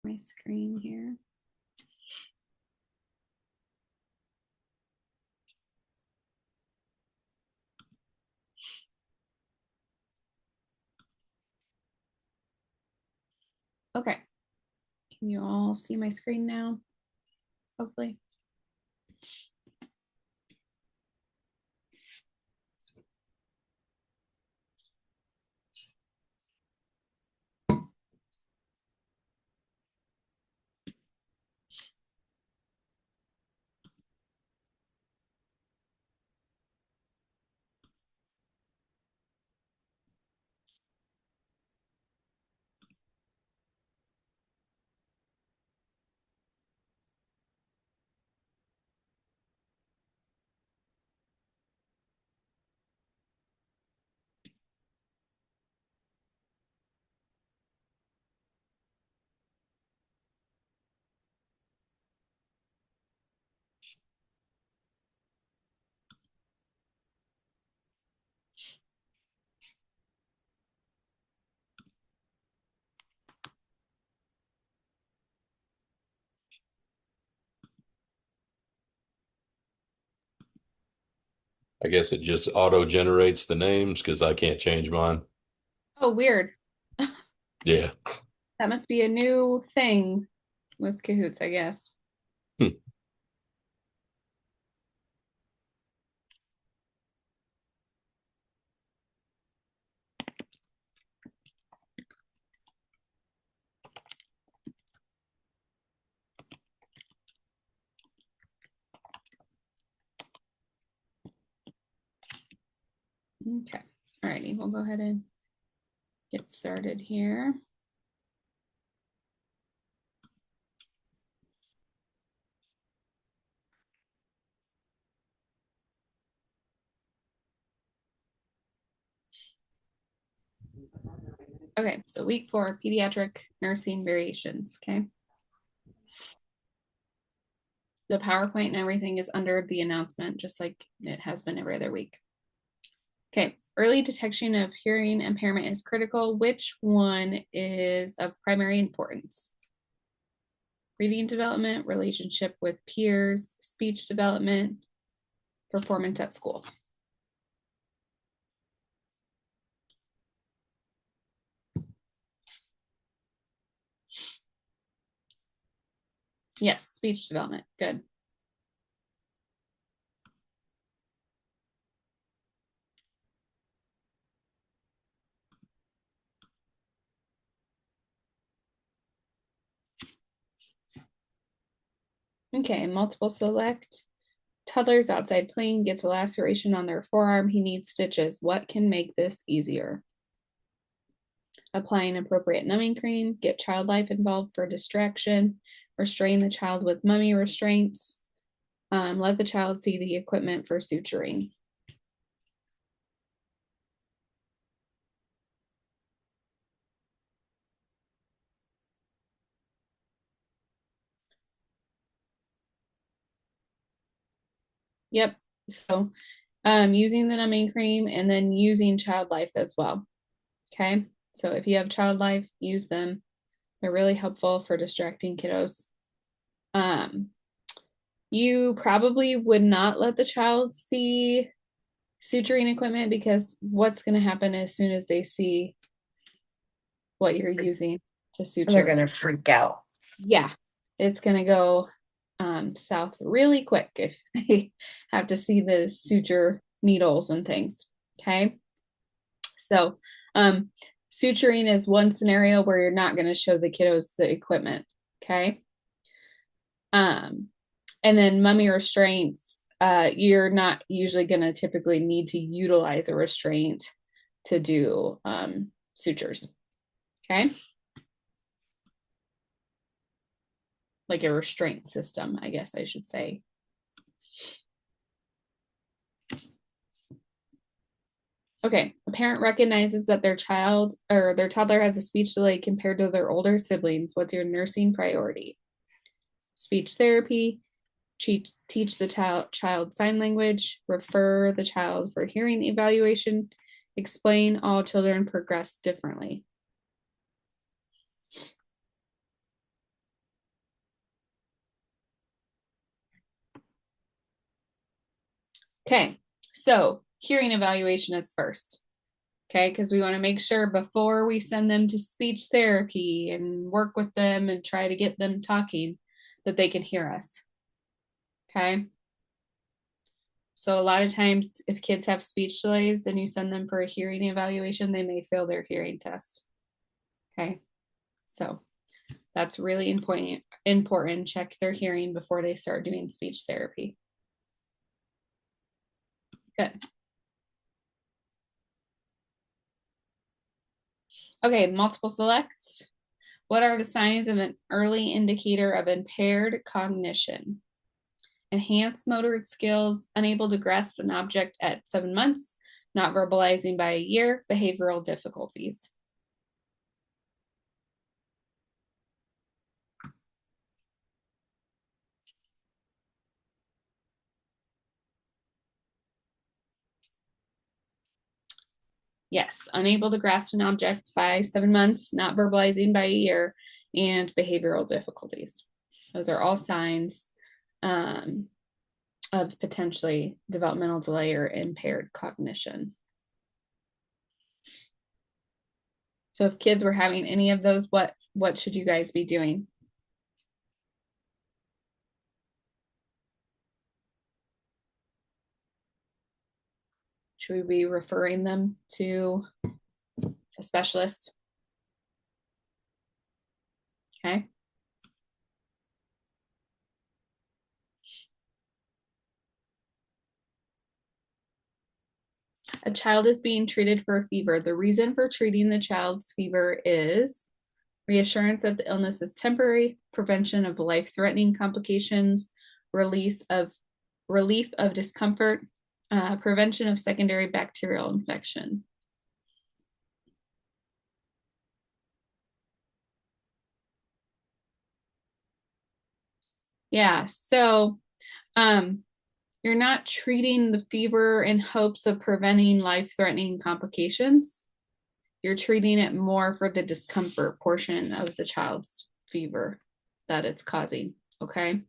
My screen here. Okay. Can you all see my screen now? Hopefully. I guess it just auto generates the names because I can't change mine. Oh, weird. Yeah. That must be a new thing with Cahoots, I guess. Hmm. Okay. All righty. We'll go ahead and get started here. Okay, so week 4, pediatric nursing variations. Okay. The PowerPoint and everything is under the announcement, just like it has been every other week. Okay, early detection of hearing impairment is critical. Which one is of primary importance? Reading development, relationship with peers, speech development, performance at school. Yes, speech development. Good. Okay, multiple select. Toddler's outside playing, gets a laceration on their forearm. He needs stitches. What can make this easier? Applying appropriate numbing cream, get child life involved for distraction, restrain the child with mummy restraints, let the child see the equipment for suturing. Yep. So using the numbing cream and then using child life as well. Okay. So if you have child life, use them. They're really helpful for distracting kiddos. Um, you probably would not let the child see suturing equipment because what's going to happen as soon as they see what you're using to And they're suture? going to freak out. Yeah, it's going to go south really quick if they have to see the suture needles and things. Okay. So, suturing is one scenario where you're not going to show the kiddos the equipment. Okay. Um, and then mummy restraints, you're not usually going to typically need to utilize a restraint to do sutures. Okay. Like a restraint system, I guess I should say. Okay, a parent recognizes that their child or their toddler has a speech delay compared to their older siblings. What's your nursing priority? Speech therapy, teach the child sign language, refer the child for hearing evaluation, explain all children progress differently. Okay, so hearing evaluation is first. Okay, because we want to make sure before we send them to speech therapy and work with them and try to get them talking that they can hear us. Okay, so a lot of times if kids have speech delays and you send them for a hearing evaluation, they may fail their hearing test. Okay, so that's really important. Check their hearing before they start doing speech therapy. Good. Okay, multiple select. What are the signs of an early indicator of impaired cognition? Enhanced motor skills, unable to grasp an object at 7 months, not verbalizing by a year, behavioral difficulties. Yes, unable to grasp an object by 7 months, not verbalizing by a year, and behavioral difficulties. Those are all signs of potentially developmental delay or impaired cognition. So if kids were having any of those, what should you guys be doing? Should we be referring them to a specialist? Okay. A child is being treated for a fever. The reason for treating the child's fever is reassurance that the illness is temporary, prevention of life-threatening complications, relief of discomfort, prevention of secondary bacterial infection. Yeah, so you're not treating the fever in hopes of preventing life-threatening complications. You're treating it more for the discomfort portion of the child's fever that it's causing, okay?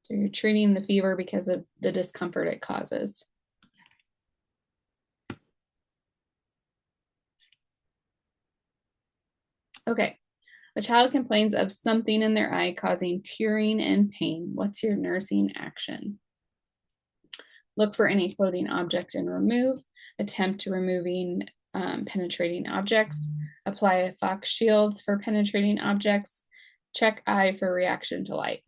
So you're treating the fever because of the discomfort it causes. Okay, a child complains of something in their eye causing tearing and pain. What's your nursing action? Look for any floating object and remove. Attempt removing penetrating objects. Apply Fox shields for penetrating objects. Check eye for reaction to light.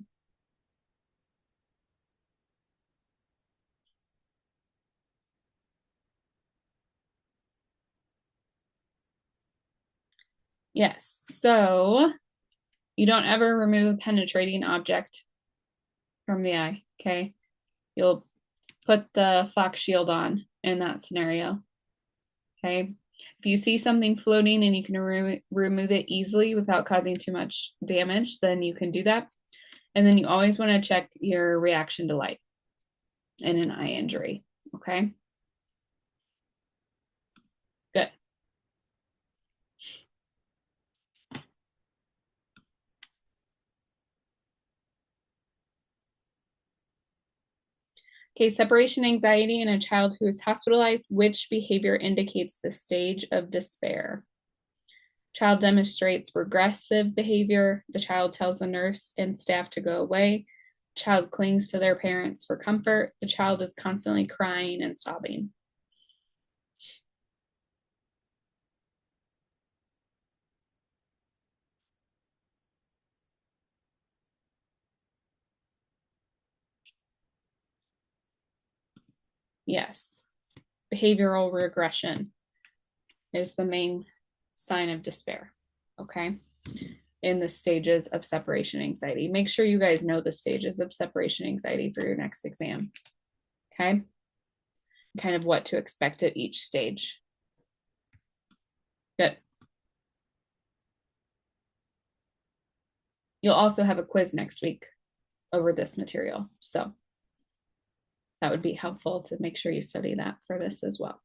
Yes, so you don't ever remove a penetrating object from the eye, okay? You'll put the Fox shield on in that scenario, okay? If you see something floating and you can remove it easily without causing too much damage, then you can do that. And then you always want to check your reaction to light in an eye injury, okay? Good. Okay, separation anxiety in a child who is hospitalized, which behavior indicates the stage of despair? Child demonstrates regressive behavior. The child tells the nurse and staff to go away. Child clings to their parents for comfort. The child is constantly crying and sobbing. Yes, behavioral regression is the main sign of despair, okay? In the stages of separation anxiety. Make sure you guys know the stages of separation anxiety for your next exam, okay? Kind of what to expect at each stage. Good. You'll also have a quiz next week over this material, so that would be helpful to make sure you study that for this as well.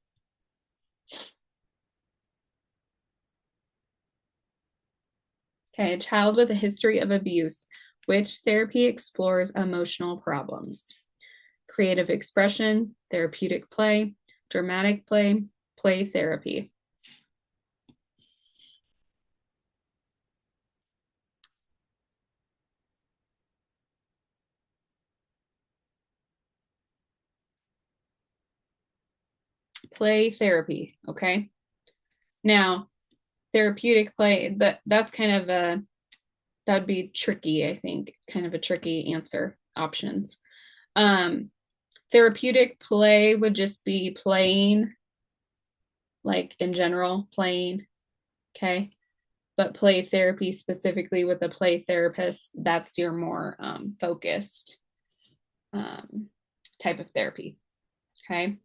Okay, a child with a history of abuse. Which therapy explores emotional problems? Creative expression, therapeutic play, dramatic play, play therapy. Play therapy, okay? Now, therapeutic play, that's kind of a that'd be tricky, I think, kind of a tricky answer options. Um, therapeutic play would just be playing, like in general, playing, okay? But play therapy specifically with a play therapist, that's your more focused um, type of therapy, okay?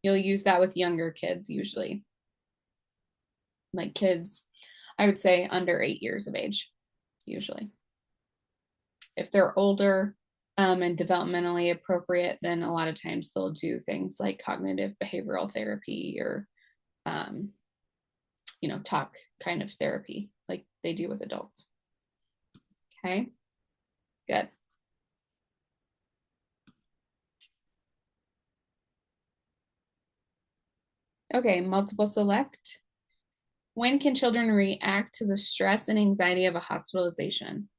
You'll use that with younger kids usually, like kids, I would say under 8 years of age, usually. If they're older and developmentally appropriate, then a lot of times they'll do things like cognitive behavioral therapy or, um, talk kind of therapy like they do with adults. Okay, good. Okay, multiple select. When can children react to the stress and anxiety of a hospitalization?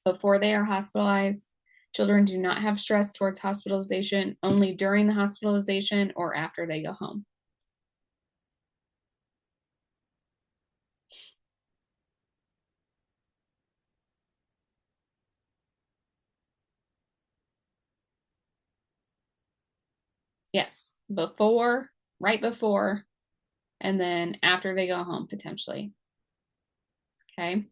Before they are hospitalized, children do not have stress towards hospitalization, only during the hospitalization or after they go home. Yes, before, right before, and then after they go home, potentially. Okay.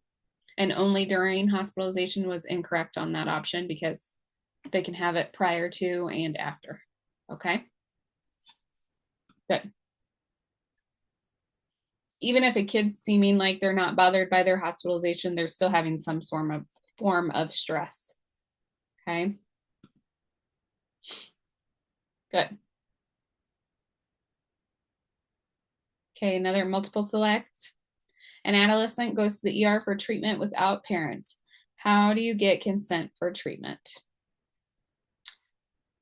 And only during hospitalization was incorrect on that option because they can have it prior to and after. Okay. Good. Even if a kid's seeming like they're not bothered by their hospitalization, they're still having some form of stress. Okay. Good. Okay, another multiple select. An adolescent goes to the ER for treatment without parents. How do you get consent for treatment?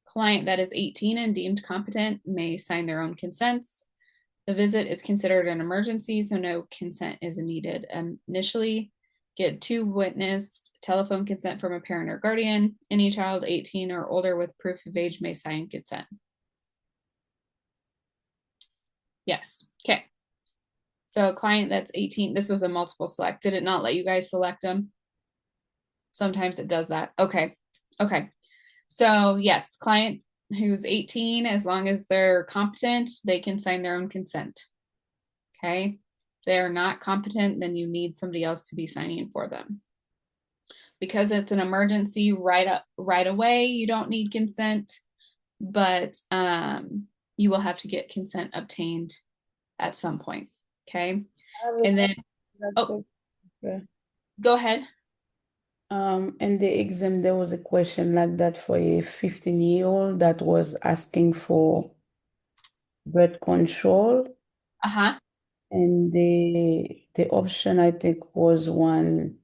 Client that is 18 and deemed competent may sign their own consents. The visit is considered an emergency, so no consent is needed. Initially, get two witnessed telephone consent from a parent or guardian. Any child 18 or older with proof of age may sign consent. Yes. Okay. So a client that's 18, this was a multiple select. Did it not let you guys select them? Sometimes it does that. Okay. Okay. So yes, client who's 18, as long as they're competent, they can sign their own consent. Okay. If they're not competent, then you need somebody else to be signing for them. Because it's an emergency right away, you don't need consent, but you will have to get consent obtained at some point. Okay. I have a And then, oh, question. Okay. go ahead. In the exam, there was a question like that for a 15-year-old that was asking for birth control, Uh-huh. and the option I think was one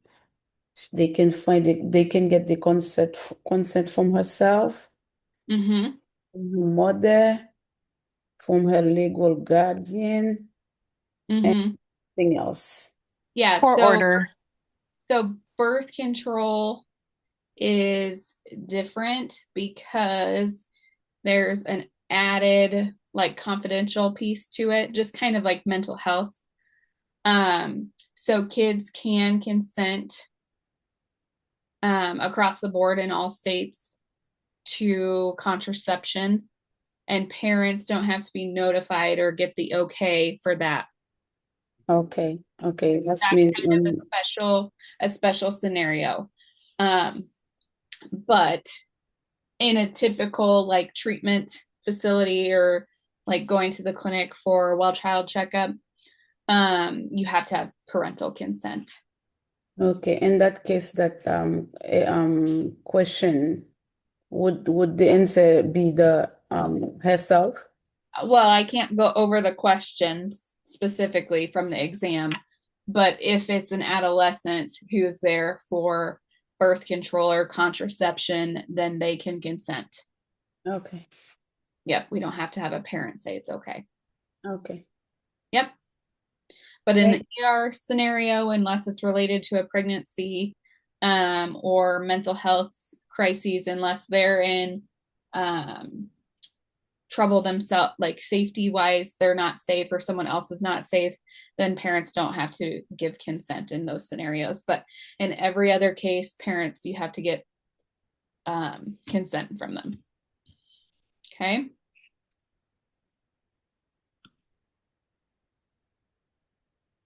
they can get the consent from herself, Mm-hmm. from her mother, from her legal guardian, and Mm-hmm. anything else. Yeah, Court so order. so birth control is different because there's an added like confidential piece to it, just kind of like mental health. So kids can consent across the board in all states to contraception, and parents don't have to be notified or get the okay for that. Okay, okay, that's That's mean kind of a special scenario. Um, but in a typical like treatment facility or like going to the clinic for a well child checkup, you have to have parental consent. okay. In that case, that question would the answer be the herself? Well, I can't go over the questions specifically from the exam, But if it's an adolescent who's there for birth control or contraception, then they can consent. Okay. Yep, we don't have to have a parent say it's okay. Okay. Yep. But in Thank the ER scenario, unless it's related to a pregnancy or mental health crises, unless they're in trouble themselves, like safety wise, they're not safe or someone else is not safe, then parents don't have to give consent in those scenarios. But in every other case, parents, you have to get consent from them. Okay.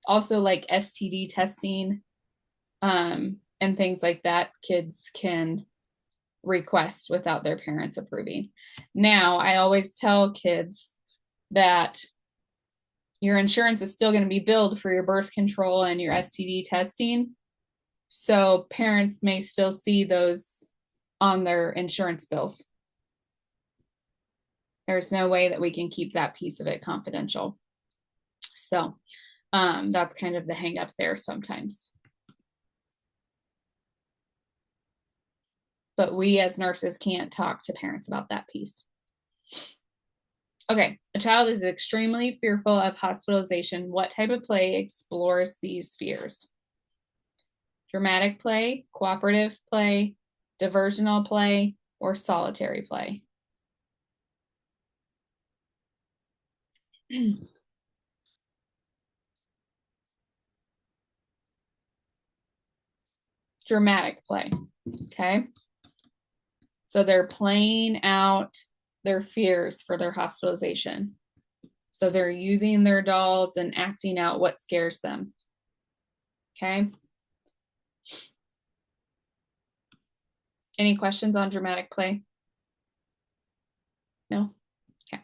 Also, like STD testing and things like that, kids can request without their parents approving. Now, I always tell kids that your insurance is still going to be billed for your birth control and your STD testing. So parents may still see those on their insurance bills. There's no way that we can keep that piece of it confidential. So that's kind of the hang up there sometimes. But we as nurses can't talk to parents about that piece. Okay, a child is extremely fearful of hospitalization. What type of play explores these fears? Dramatic play, cooperative play, diversional play, or solitary play? Dramatic play. Okay. So they're playing out their fears for their hospitalization. So they're using their dolls and acting out what scares them. Okay. Any questions on dramatic play? No? Okay.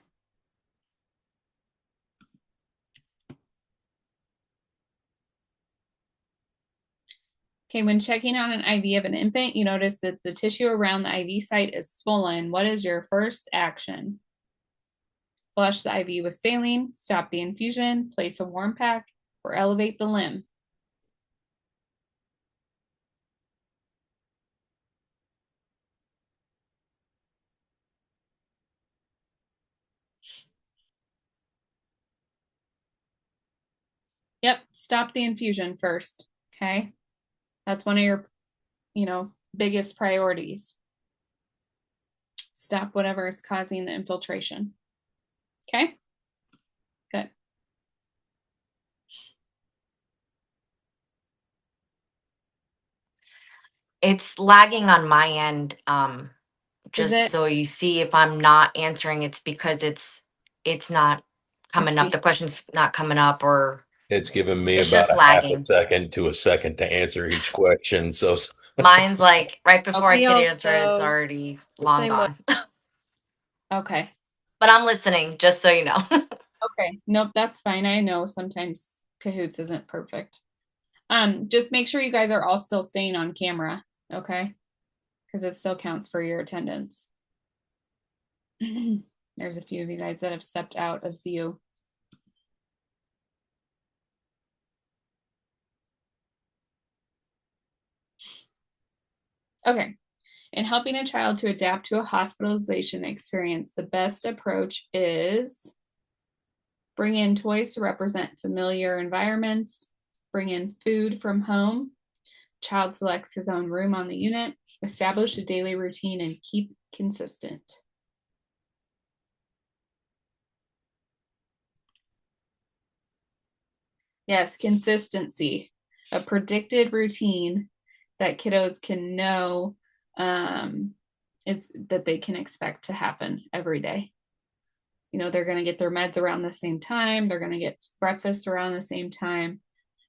Okay, when checking on an IV of an infant, you notice that the tissue around the IV site is swollen. What is your first action? Flush the IV with saline, stop the infusion, place a warm pack, or elevate the limb. Yep, stop the infusion first. Okay. That's one of your, biggest priorities. Stop whatever is causing the infiltration. Okay. Good. It's lagging on my end. Is Just it? so you see if I'm not answering, it's because it's not coming up. The question's not coming up, or It's given me it's about just a half a lagging. second to a second to answer each question. So Mine's like right before I could Okay, answer it, it's so already long say what? gone. Okay. But I'm listening, just so you know. Okay. Nope, that's fine. I know sometimes Cahoots isn't perfect. Just make sure you guys are all still staying on camera, okay? Because it still counts for your attendance. There's a few of you guys that have stepped out of view. Okay. In helping a child to adapt to a hospitalization experience, the best approach is bring in toys to represent familiar environments, bring in food from home, child selects his own room on the unit, establish a daily routine, and keep consistent. Yes, consistency, a predicted routine that kiddos can know is that they can expect to happen every day. They're going to get their meds around the same time, they're going to get breakfast around the same time,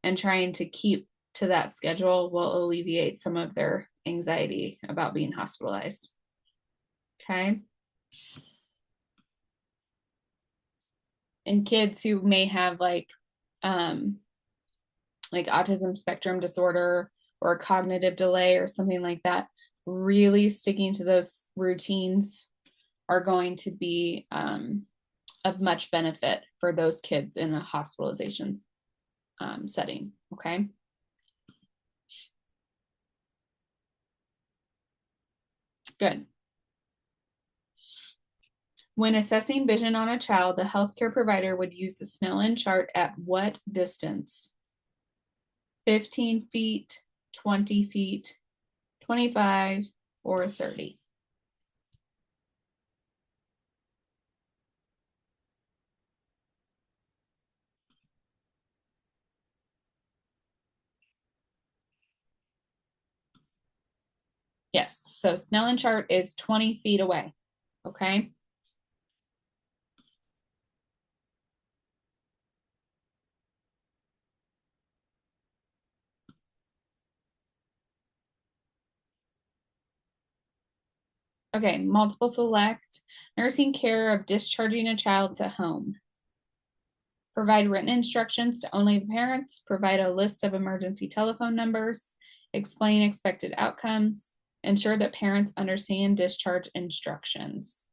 and trying to keep to that schedule will alleviate some of their anxiety about being hospitalized. Okay. And kids who may have like autism spectrum disorder or a cognitive delay or something like that, really sticking to those routines are going to be of much benefit for those kids in a hospitalization setting, okay? Good. When assessing vision on a child, the healthcare provider would use the Snellen chart at what distance? 15 feet, 20 feet, 25, or 30? Yes, so Snellen chart is 20 feet away, okay? Okay, multiple select, nursing care of discharging a child to home. Provide written instructions to only the parents, provide a list of emergency telephone numbers, explain expected outcomes, ensure that parents understand discharge instructions.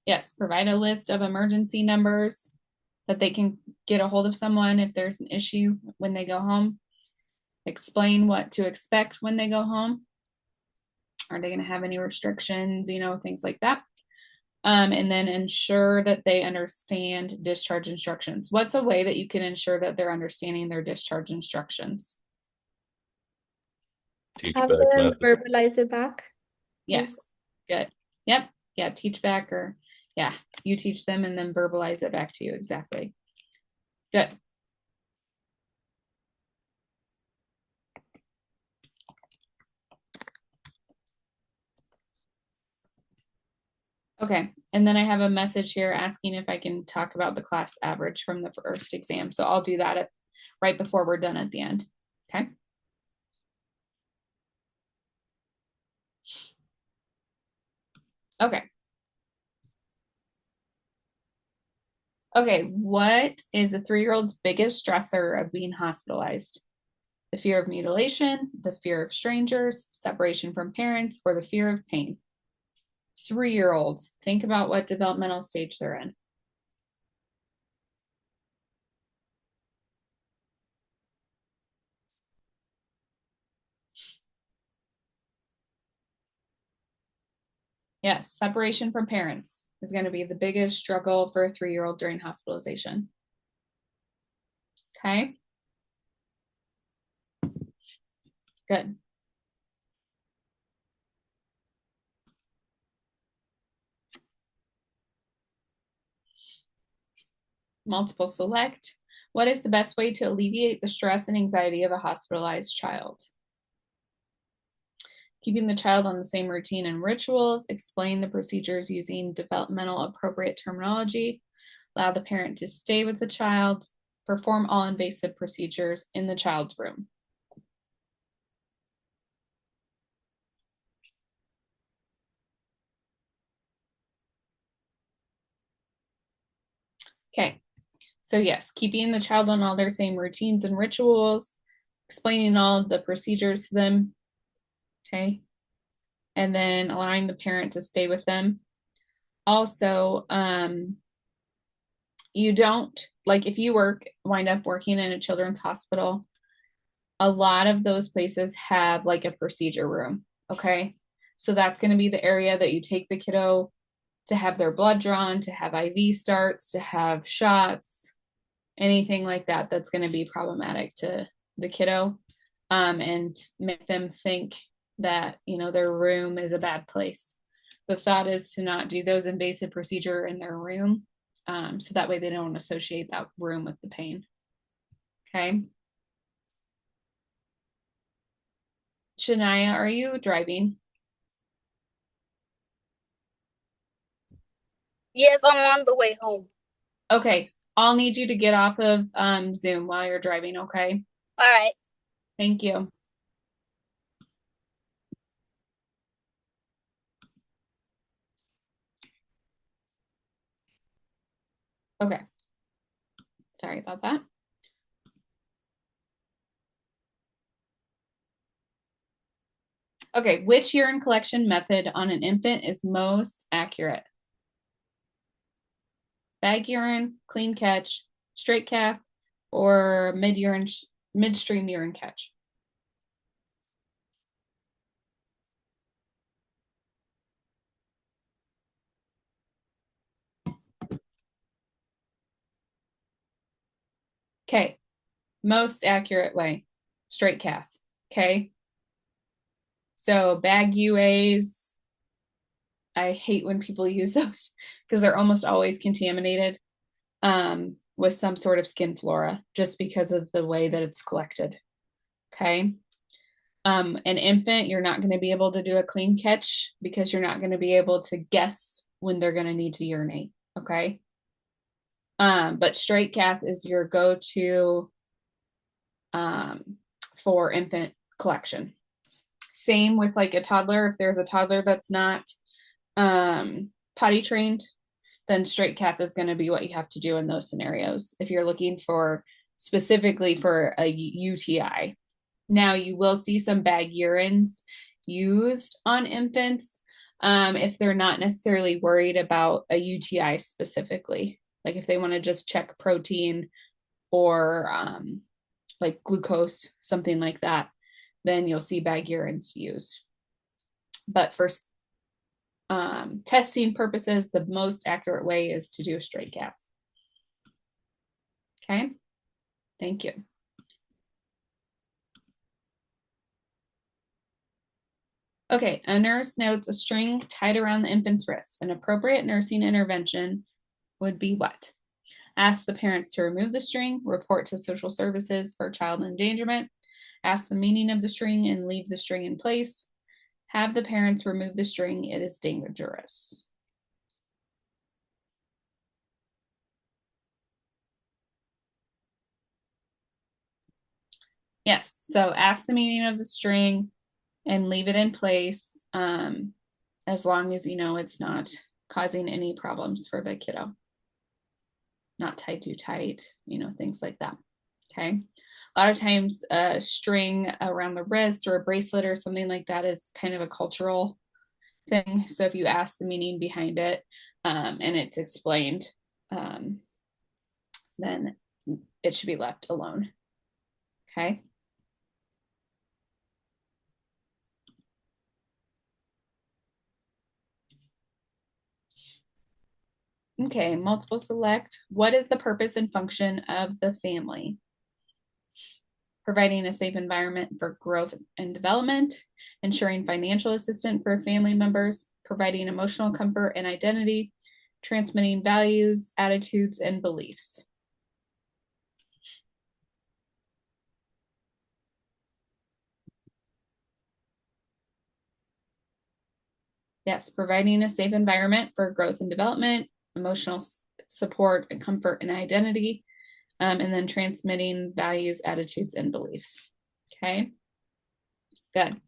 Yes, provide a list of emergency numbers that they can get a hold of someone if there's an issue when they go home. Explain what to expect when they go home. Are they going to have any restrictions, things like that. And then ensure that they understand discharge instructions. What's a way that you can ensure that they're understanding their discharge instructions? Teach Have back them method. verbalize it back. Yes, good. Yep, yeah, teach back, or yeah, you teach them and then verbalize it back to you. Exactly. Good. Okay, and then I have a message here asking if I can talk about the class average from the first exam. So I'll do that right before we're done at the end. Okay. Okay. Okay, what is a 3-year-old's biggest stressor of being hospitalized? The fear of mutilation, the fear of strangers, separation from parents, or the fear of pain? 3-year-olds, think about what developmental stage they're in. Yes, separation from parents is going to be the biggest struggle for a 3-year-old during hospitalization. Okay. Good. Multiple select. What is the best way to alleviate the stress and anxiety of a hospitalized child? Keeping the child on the same routine and rituals, explain the procedures using developmental appropriate terminology, allow the parent to stay with the child, perform all invasive procedures in the child's room. Okay, so yes, keeping the child on all their same routines and rituals, explaining all of the procedures to them, okay, and then allowing the parent to stay with them. Also, you don't, like if you wind up working in a children's hospital, a lot of those places have like a procedure room, okay? So that's going to be the area that you take the kiddo to have their blood drawn, to have IV starts, to have shots, anything like that that's going to be problematic to the kiddo, and make them think that, their room is a bad place. The thought is to not do those invasive procedure in their room, so that way they don't associate that room with the pain. Okay. Shania, are you driving? Yes, I'm on the way home. Okay, I'll need you to get off of Zoom while you're driving, okay? All right. Thank you. Okay. Sorry about that. Okay, which urine collection method on an infant is most accurate? Bag urine, clean catch, straight cath, or midstream urine catch? Okay, most accurate way, straight cath. Okay, so bag UAs, I hate when people use those because they're almost always contaminated with some sort of skin flora just because of the way that it's collected. Okay. An infant, you're not going to be able to do a clean catch because you're not going to be able to guess when they're going to need to urinate. Okay. But straight cath is your go-to for infant collection. Same with like a toddler. If there's a toddler that's not potty trained, then straight cath is going to be what you have to do in those scenarios. If you're looking for specifically for a UTI. Now you will see some bag urines used on infants if they're not necessarily worried about a UTI specifically. Like if they want to just check protein or like glucose, something like that, then you'll see bag urines used. But for testing purposes, the most accurate way is to do a straight cath. Okay, thank you. Okay, a nurse notes a string tied around the infant's wrist. An appropriate nursing intervention would be what? Ask the parents to remove the string, report to social services for child endangerment, ask the meaning of the string and leave the string in place, have the parents remove the string, it is dangerous. Yes, so ask the meaning of the string and leave it in place as long as you know it's not causing any problems for the kiddo. Not tied too tight, you know, things like that. Okay. A lot of times a string around the wrist or a bracelet or something like that is kind of a cultural thing. So if you ask the meaning behind it and it's explained, then it should be left alone. Okay. Okay, multiple select. What is the purpose and function of the family? Providing a safe environment for growth and development, ensuring financial assistance for family members, providing emotional comfort and identity, transmitting values, attitudes, and beliefs. Yes, providing a safe environment for growth and development, emotional support and comfort and identity, and then transmitting values, attitudes, and beliefs. Okay, good.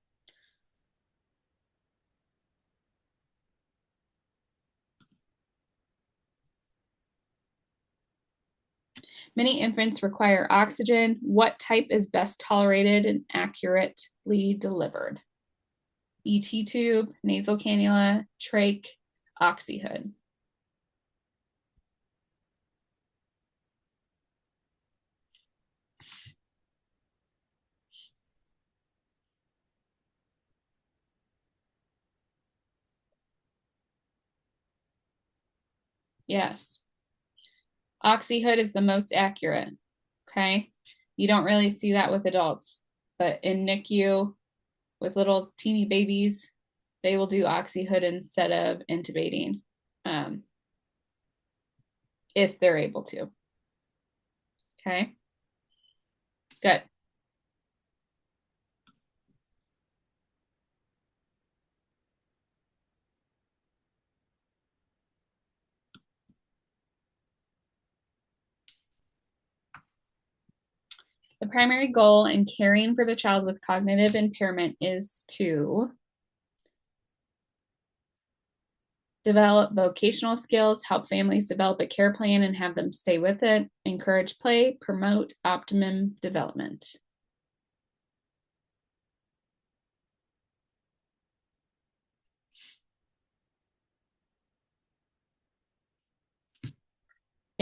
Many infants require oxygen. What type is best tolerated and accurately delivered? ET tube, nasal cannula, trach, oxyhood. Yes. Oxyhood is the most accurate. Okay. You don't really see that with adults, but in NICU with little teeny babies, they will do oxyhood instead of intubating if they're able to. Okay. Good. The primary goal in caring for the child with cognitive impairment is to develop vocational skills, help families develop a care plan and have them stay with it, encourage play, promote optimum development.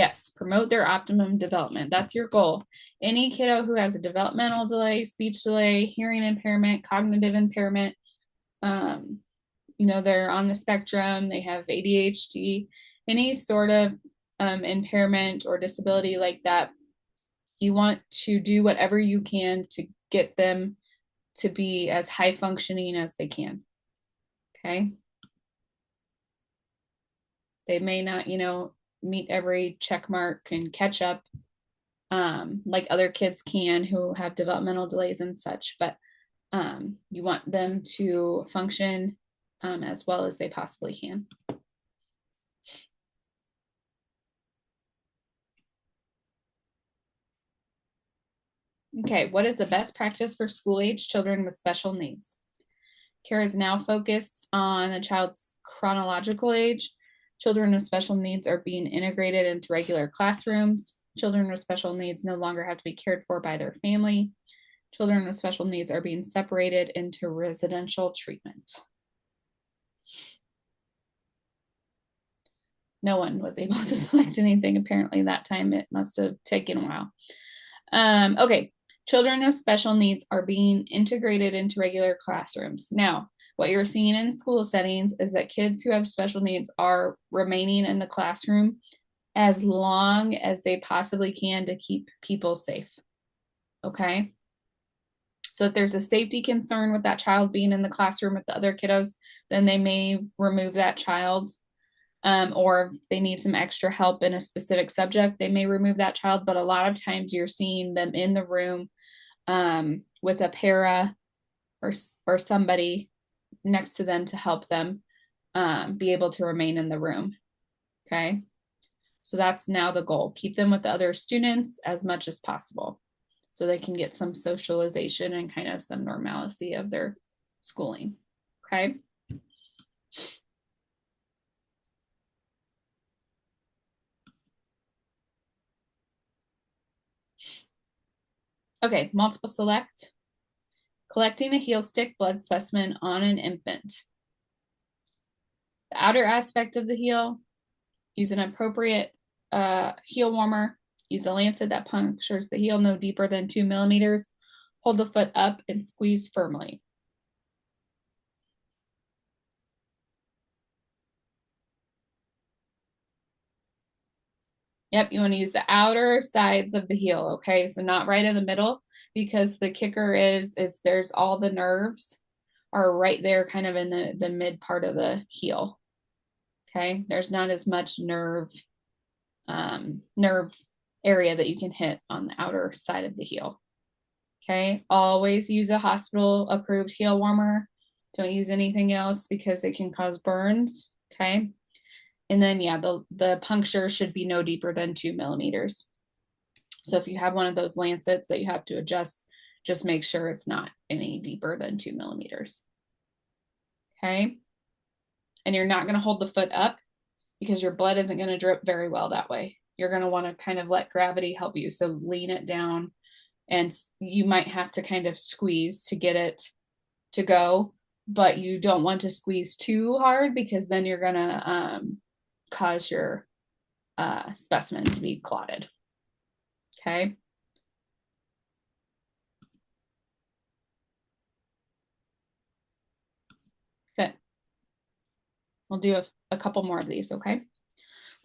Yes, promote their optimum development. That's your goal. Any kiddo who has a developmental delay, speech delay, hearing impairment, cognitive impairment, they're on the spectrum, they have ADHD, any sort of impairment or disability like that, you want to do whatever you can to get them to be as high functioning as they can. Okay. They may not, meet every check mark and catch up like other kids can who have developmental delays and such, but you want them to function as well as they possibly can. Okay, what is the best practice for school-age children with special needs? Care is now focused on the child's chronological age. Children with special needs are being integrated into regular classrooms. Children with special needs no longer have to be cared for by their family. Children with special needs are being separated into residential treatment. No one was able to select anything apparently that time. It must have taken a while. Okay, children with special needs are being integrated into regular classrooms. Now, what you're seeing in school settings is that kids who have special needs are remaining in the classroom as long as they possibly can to keep people safe. Okay? So if there's a safety concern with that child being in the classroom with the other kiddos, then they may remove that child. Or if they need some extra help in a specific subject, they may remove that child. But a lot of times you're seeing them in the room with a para or somebody next to them to help them be able to remain in the room. Okay. So that's now the goal. Keep them with the other students as much as possible so they can get some socialization and kind of some normalcy of their schooling. Okay. Okay, multiple select. Collecting a heel stick blood specimen on an infant. The outer aspect of the heel, use an appropriate heel warmer. Use a lancet that punctures the heel no deeper than 2 millimeters. Hold the foot up and squeeze firmly. Yep, you want to use the outer sides of the heel, okay? So not right in the middle, because the kicker is there's all the nerves are right there kind of in the mid part of the heel. Okay, there's not as much nerve area that you can hit on the outer side of the heel. Okay, always use a hospital approved heel warmer. Don't use anything else because it can cause burns. Okay, and then yeah, the puncture should be no deeper than 2 millimeters. So if you have one of those lancets that you have to adjust, just make sure it's not any deeper than 2 millimeters. Okay, and you're not going to hold the foot up because your blood isn't going to drip very well that way. You're going to want to kind of let gravity help you. So lean it down, and you might have to kind of squeeze to get it to go, but you don't want to squeeze too hard because then you're going to cause your specimen to be clotted. Okay. Good. We'll do a couple more of these, okay?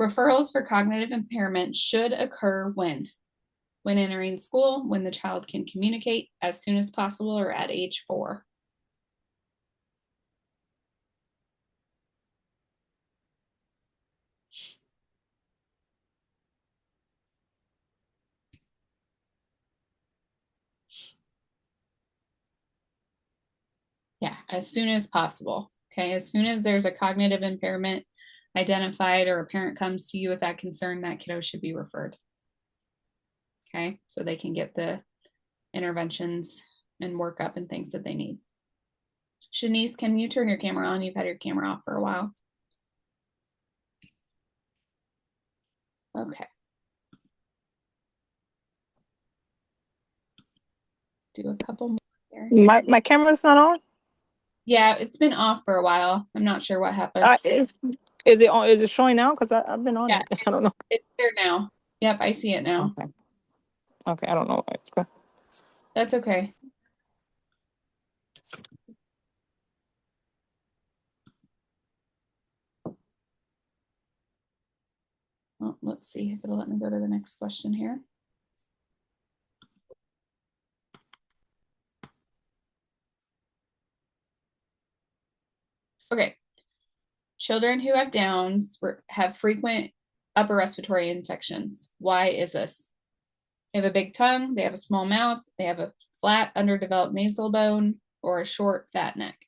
Referrals for cognitive impairment should occur when entering school, when the child can communicate, as soon as possible, or at age 4. Yeah, as soon as possible. Okay, as soon as there's a cognitive impairment identified or a parent comes to you with that concern, that kiddo should be referred. Okay, so they can get the interventions and workup and things that they need. Shanice, can you turn your camera on? You've had your camera off for a while. Okay. Do a couple more here. My camera's not on? Yeah, it's been off for a while. I'm not sure what happened. Is it on? Is it showing now? Because I've been on Yeah, it. I don't know. It's there now. Yep, I see it now. Okay. Okay, I don't know why it's going. That's okay. Well, let's see if it'll let me go to the next question here. Okay. Children who have Downs have frequent upper respiratory infections. Why is this? They have a big tongue, they have a small mouth, they have a flat, underdeveloped nasal bone, or a short, fat neck.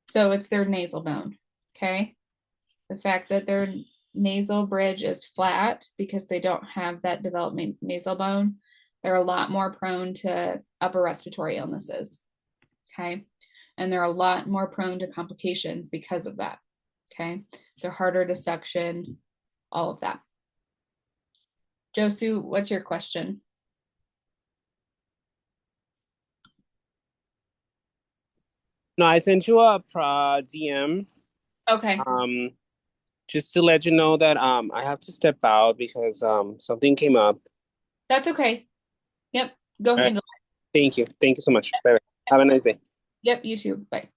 So it's their nasal bone, okay? The fact that their nasal bridge is flat because they don't have that developed nasal bone, they're a lot more prone to upper respiratory illnesses, okay? And they're a lot more prone to complications because of that, okay? They're harder to suction, all of that. Josu, what's your question? No, I sent you a DM. Okay, Just to let you know that I have to step out because something came up. that's okay. Yep, go All right. handle it. Thank you. Thank you so much. Bye. Have a nice day. Yep, you too. Bye.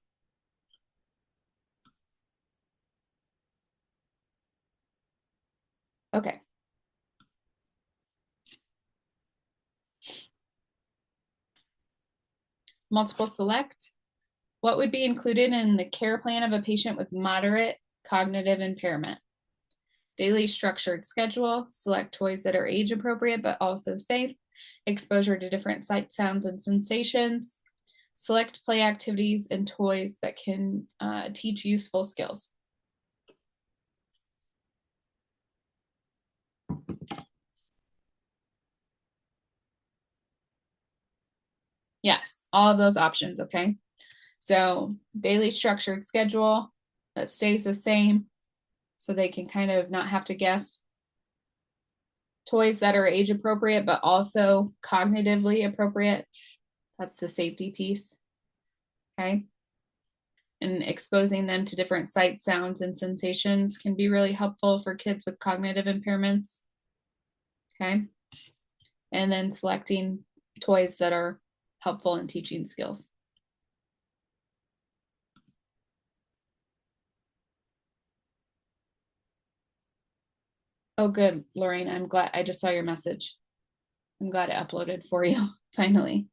Okay. Multiple select. What would be included in the care plan of a patient with moderate cognitive impairment? Daily structured schedule, select toys that are age appropriate but also safe, exposure to different sight, sounds, and sensations, select play activities and toys that can teach useful skills. Yes, all of those options, okay? So daily structured schedule that stays the same so they can kind of not have to guess. Toys that are age appropriate but also cognitively appropriate. That's the safety piece. Okay. And exposing them to different sights, sounds, and sensations can be really helpful for kids with cognitive impairments. Okay. And then selecting toys that are helpful in teaching skills. Oh, good, Lorraine. I'm glad I just saw your message. I'm glad it uploaded for you finally.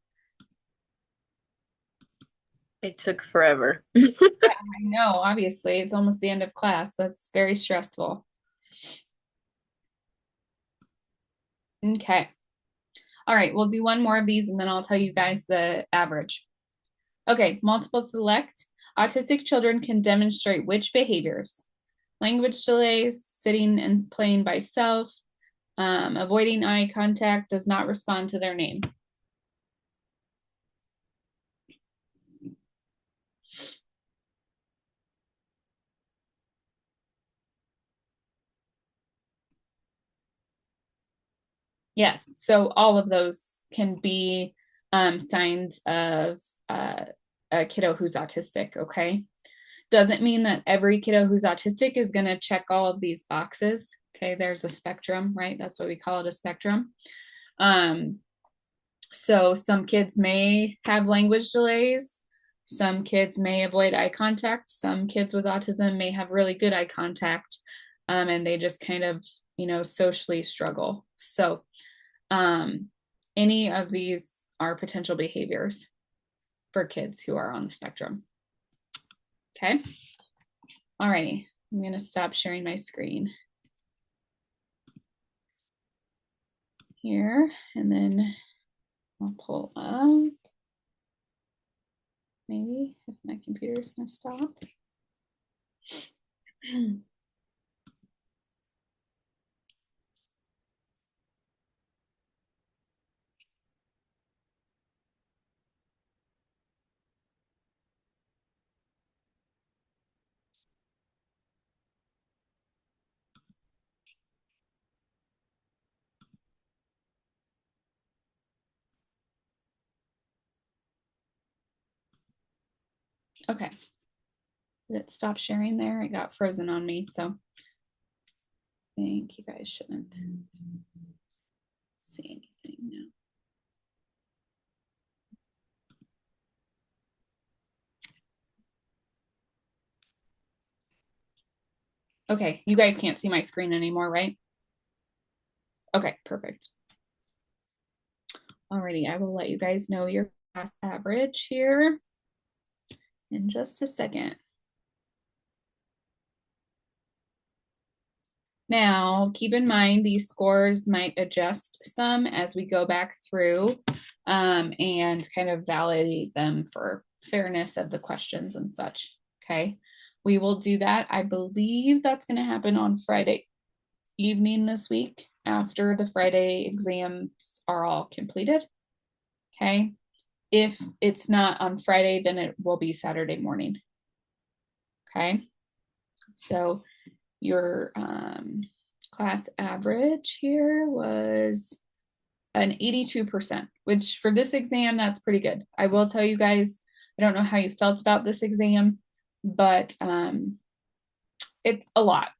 It took forever. I know, obviously, it's almost the end of class. That's very stressful. Okay. All right, we'll do one more of these and then I'll tell you guys the average. Okay, multiple select. Autistic children can demonstrate which behaviors? Language delays, sitting and playing by self, avoiding eye contact, does not respond to their name. Yes, so all of those can be signs of a kiddo who's autistic, okay? Doesn't mean that every kiddo who's autistic is going to check all of these boxes. Okay, there's a spectrum, right? That's what we call it, a spectrum. So some kids may have language delays. Some kids may avoid eye contact. Some kids with autism may have really good eye contact, and they just kind of, socially struggle. So any of these are potential behaviors for kids who are on the spectrum. Okay. All righty. I'm going to stop sharing my screen here, and then I'll pull up. Maybe if my computer is going to stop. Okay. Did it stop sharing there? It got frozen on me, so I think you guys shouldn't see anything now. Okay, you guys can't see my screen anymore, right? Okay, perfect. Alrighty, I will let you guys know your class average here in just a second. Now, keep in mind these scores might adjust some as we go back through and kind of validate them for fairness of the questions and such. Okay, we will do that. I believe that's going to happen on Friday evening this week after the Friday exams are all completed. Okay, if it's not on Friday, then it will be Saturday morning. Okay, so your class average here was an 82%, which for this exam, that's pretty good. I will tell you guys, I don't know how you felt about this exam, but it's a lot,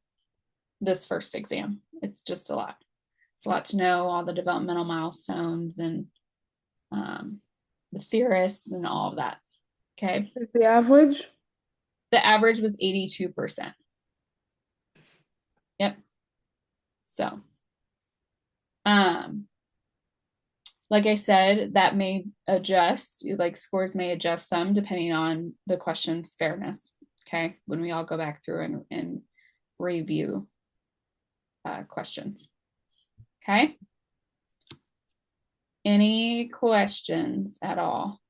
this first exam. It's just a lot. It's a lot to know, all the developmental milestones and the theorists and all of that. Okay. The average? The average was 82%. Yep. So, like I said, that may adjust, like scores may adjust some depending on the question's fairness. Okay. When we all go back through and review questions. Okay. Any questions at all?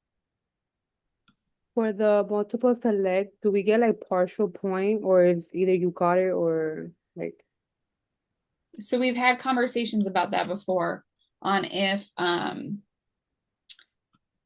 For the multiple select, do we get like partial point or it's either you got it or like? So we've had conversations about that before on if